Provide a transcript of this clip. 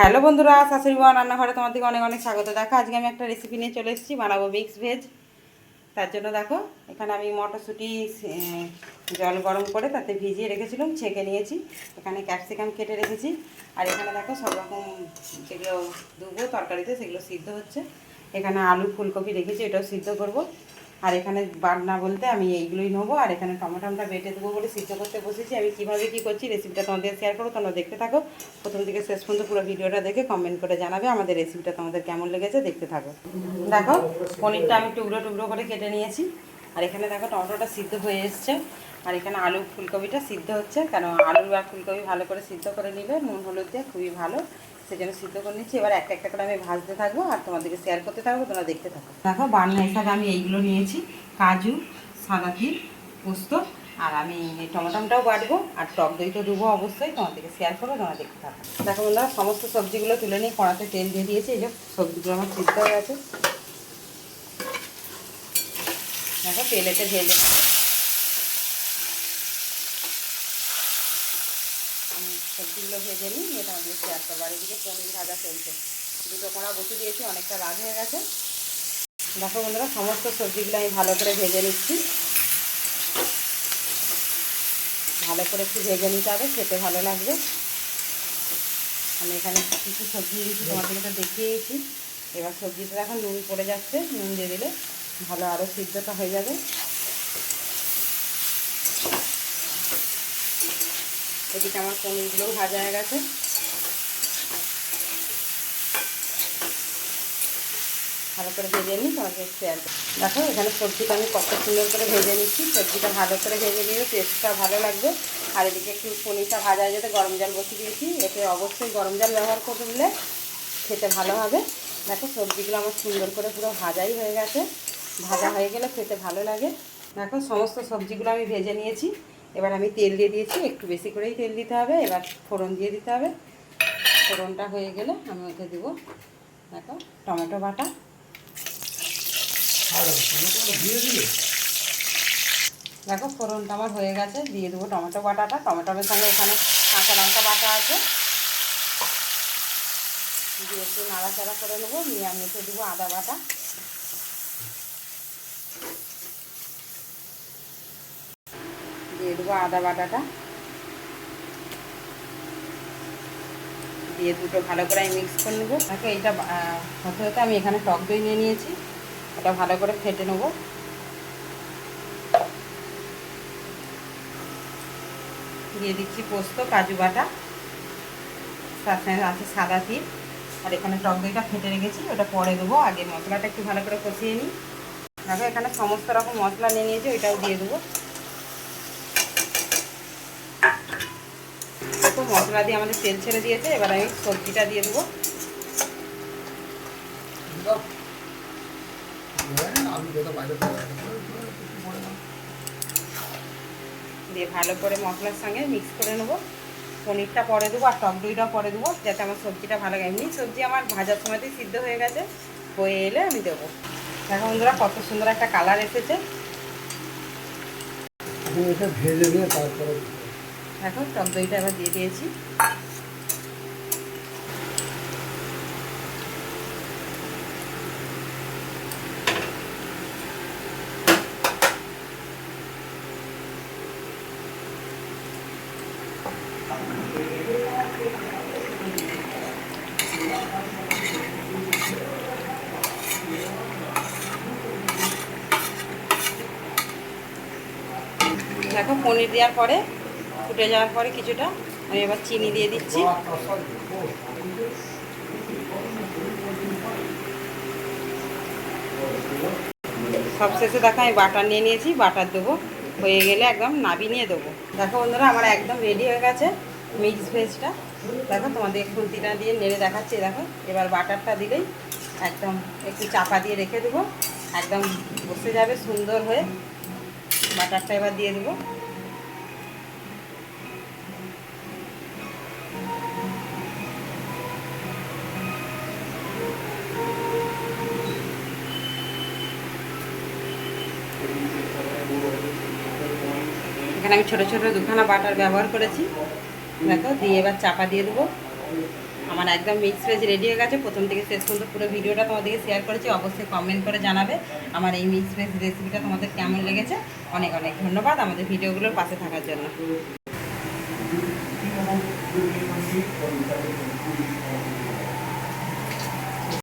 Hello বন্ধুরা, শাশুড়ি মা রান্নাঘরে তোমাদেরকে অনেক অনেক স্বাগত। দেখো আজকে আমি একটা রেসিপি নিয়ে চলে এসেছি, বানাবো মিক্স ভেজ। তার জন্য দেখো এখানে আমি মটরশুঁটি জল গরম করে তাতে ভিজিয়ে রেখেছিলাম, ছেঁকে নিয়েছি। এখানে ক্যাপসিকাম কেটে রেখেছি। আর এখানে দেখো সব রকম যেগুলো দেবো তরকারিতে সেগুলো সিদ্ধ হচ্ছে। এখানে আলু ফুলকপি রেখেছি, এটাও সিদ্ধ করব। আর এখানে বাটনা বলতে আমি এইগুলোই নেবো। আর এখানে টমেটোটা বেটে দেবো বলে সিদ্ধ করতে বসেছি। আমি কীভাবে কী করছি রেসিপিটা তোমাদের শেয়ার করো, তোমরা দেখতে থাকো। প্রথম থেকে শেষ পর্যন্ত পুরো ভিডিওটা দেখে কমেন্ট করে জানাবে আমাদের রেসিপিটা তোমাদের কেমন লেগেছে, দেখতে থাকো। দেখো পনিরটা আমি টুকরো টুকরো করে কেটে নিয়েছি। আর এখানে দেখো টমেটোটা সিদ্ধ হয়ে এসছে। আর এখানে আলু ফুলকপিটা সিদ্ধ হচ্ছে, কারণ আলু আর ফুলকপি ভালো করে সিদ্ধ করে নিলে নুন হলুদ দিয়ে খুবই ভালো, সেজন্য সিদ্ধ করে নিচ্ছি। এবার একটা একটা করে আমি ভাজতে থাকবো আর তোমাদেরকে শেয়ার করতে থাকবো, তোমরা দেখতে থাকো। দেখো বান্না হিসাবে আমি এইগুলো নিয়েছি, কাজু, সাদা তিল, পোস্ত। আর আমি টমেটোটাও বাটবো আর টক দই তো দেবো অবশ্যই, তোমাদেরকে শেয়ার করবো, তোমরা দেখতে থাকো। দেখো বন্ধুরা সমস্ত সবজিগুলো তুলে নিয়ে কড়াতে তেল দিয়ে দিয়েছি। এই যে সবজিগুলো আমার সিদ্ধ হয়ে গেছে। দেখো তেলেতে ভেজে আমি সবজিগুলো ভেজে নিই, এটা আমাদের শেয়ার করবো। আর এদিকে পনির ভাজা চলছে, দুটো কোড়া বসে দিয়েছি, অনেকটা রাত হয়ে গেছে। দেখো বন্ধুরা সমস্ত সবজিগুলো আমি ভালো করে ভেজে নিচ্ছি। ভালো করে একটু ভেজে নিতে হবে, খেতে ভালো লাগবে। আমি এখানে কিছু সবজি দিয়েছি, তোমাদেরকে তো দেখিয়েছি। এবার সবজিটা এখন নুন পড়ে যাচ্ছে, নুন দিয়ে দিলে ভালো আরও সিদ্ধটা হয়ে যাবে। এদিকে আমার পনিরগুলোও ভাজা হয়ে গেছে। ভালো করে ভেজে নিই, তোমাকে শেয়ার করি। দেখো এখানে সবজিটা আমি কত সুন্দর করে ভেজে নিচ্ছি। সবজিটা ভালো করে ভেজে নিলে টেস্টটা ভালো লাগবে। আর এদিকে একটু পনিরটা ভাজা হয়ে যেতে গরম জল বসিয়ে দিয়েছি, এতে অবশ্যই গরম জল ব্যবহার করলে খেতে ভালো হবে। দেখো সবজিগুলো আমার সুন্দর করে পুরো ভাজাই হয়ে গেছে। ভাজা হয়ে গেলে খেতে ভালো লাগে। দেখো সমস্ত সবজিগুলো আমি ভেজে নিয়েছি। এবার আমি তেল দিয়ে দিয়েছি, একটু বেশি করেই তেল দিতে হবে। এবার ফোড়ন দিয়ে দিতে হবে। ফোড়নটা হয়ে গেলে আমি ওকে দেবো দেখো টমেটো বাটা। দেখো ফোড়নটা আমার হয়ে গেছে, দিয়ে দেবো টমেটো বাটাটা। টমেটোর সঙ্গে এখানে কাঁচা লঙ্কা বাটা আছে, দিয়ে একটু নাড়াচাড়া করে নেবো। নিয়ে আমি একটু দেবো আদা বাটা, দিয়ে দেবো আদা বাটাটা, দিয়ে দুটো ভালো করে আমি মিক্স করে নেবো। দেখো এইটা হতে হতে আমি এখানে টক দই নিয়ে নিয়েছি, ওটা ভালো করে ফেটে নেবো। দিয়ে দিচ্ছি পোস্ত, কাজু বাটা, তার সঙ্গে আছে সাদা তিল। আর এখানে টক দইটা ফেটে রেখেছি, ওটা পরে দেবো। আগে মশলাটা একটু ভালো করে কষিয়ে নিই। দেখো এখানে সমস্ত রকম মশলা নিয়ে নিয়েছি, ওইটাও দিয়ে দেবো। দেখো মশলা দিয়ে আমাদের তেল ছেড়ে দিয়েছে। এবার আমি সবজিটা দিয়ে দেবো। দিয়ে ভালো করে মশলার সঙ্গে মিক্স করে নেবো। পনিরটা পরে দেবো আর টক দইটা পরে দেবো, যাতে আমার সবজিটা ভালো লাগে। এমনি সবজি আমার ভাজার সময়তেই সিদ্ধ হয়ে গেছে, হয়ে এলে আমি দেবো। দেখো বন্ধুরা কত সুন্দর একটা কালার এসেছে। দেখো টক দইটা এবার দিয়ে দিয়েছি। দেখো পনির দেওয়ার পরে ফুটে যাওয়ার পরে কিছুটা আমি এবার চিনি দিয়ে দিচ্ছি। সবশেষে দেখো আমি বাটার নিয়ে নিয়েছি, বাটার দেবো। হয়ে গেলে একদম নাবিয়ে দেবো। দেখো বন্ধুরা আমার একদম রেডি হয়ে গেছে মিক্স ভেজটা। দেখো তোমাদের খুন্তিটা দিয়ে নেড়ে দেখাচ্ছি। দেখো এবার বাটারটা দিলেই একদম একটু চাপা দিয়ে রেখে দেবো, একদম বসে যাবে সুন্দর হয়ে। বাটারটা এবার দিয়ে দেবো। এখানে আমি ছোটো ছোটো দুখানা বাটার ব্যবহার করেছি। দেখো দিয়ে এবার চাপা দিয়ে দেবো। আমার একদম মিক্স ভেজ রেডি হয়ে গেছে। প্রথম থেকে শেষ পর্যন্ত পুরো ভিডিওটা তোমাদেরকে শেয়ার করেছি। অবশ্যই কমেন্ট করে জানাবে আমার এই মিক্স ভেজ রেসিপিটা তোমাদের কেমন লেগেছে। অনেক অনেক ধন্যবাদ আমাদের ভিডিওগুলোর পাশে থাকার জন্য।